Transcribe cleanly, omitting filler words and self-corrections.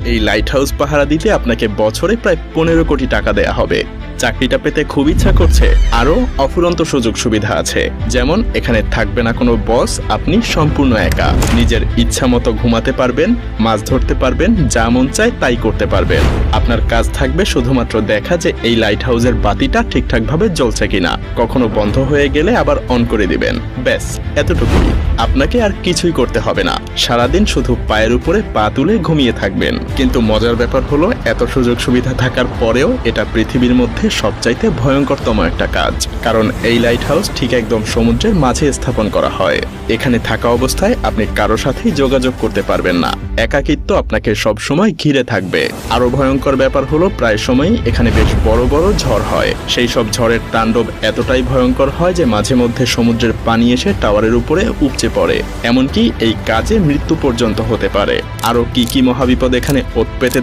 এই light house পাহারা দিতে আপনাকে বছরে প্রায় 15 কোটি টাকা দেয়া হবে। চাকরিটা পেতে খুব ইচ্ছা করছে? আরও অফুরন্ত সুযোগ সুবিধা আছে, যেমন এখানে থাকবে না কোনো বস, আপনি সম্পূর্ণ একা। নিজের ইচ্ছা মতো ঘুমাতে পারবেন, মাছ ধরতে পারবেন, যা মন চায় তাই করতে পারবেন। আপনার কাজ থাকবে শুধুমাত্র দেখা যে এই লাইট হাউসের বাতিটা ঠিকঠাকভাবে জ্বলছে কিনা, কখনো বন্ধ হয়ে গেলে আবার অন করে দিবেন। ব্যাস, এতটুকুই। আপনাকে আর কিছুই করতে হবে না। সারাদিন শুধু পায়ের উপরে পা তুলে ঘুমিয়ে থাকবেন। কিন্তু মজার ব্যাপার হলো, এত সুযোগ সুবিধা থাকার পরেও এটা পৃথিবীর মধ্যে সবচাইতে ভয়ঙ্করতম একটা কাজ। কারণ এই লাইট হাউস ঠিক একদম সমুদ্রের মাঝে স্থাপন করা হয়। এখানে থাকা অবস্থায় আপনি কারো সাথেই যোগাযোগ করতে পারবেন না। একাকিত্ব আপনাকে সবসময় ঘিরে থাকবে। আরো ভয়ঙ্কর ব্যাপার হলো, প্রায় সময়ই এখানে বেশ বড় বড় ঝড় হয়। সেই সব ঝড়ের তাণ্ডব এতটাই ভয়ঙ্কর হয় যে মাঝে মধ্যে সমুদ্রের পানি এসে টাওয়ারের উপরে উপচে পড়ে। এমনকি এই কাজে মৃত্যু পর্যন্ত হতে পারে। আরো কি কি মহাবিপদ এখানে ওত পেতে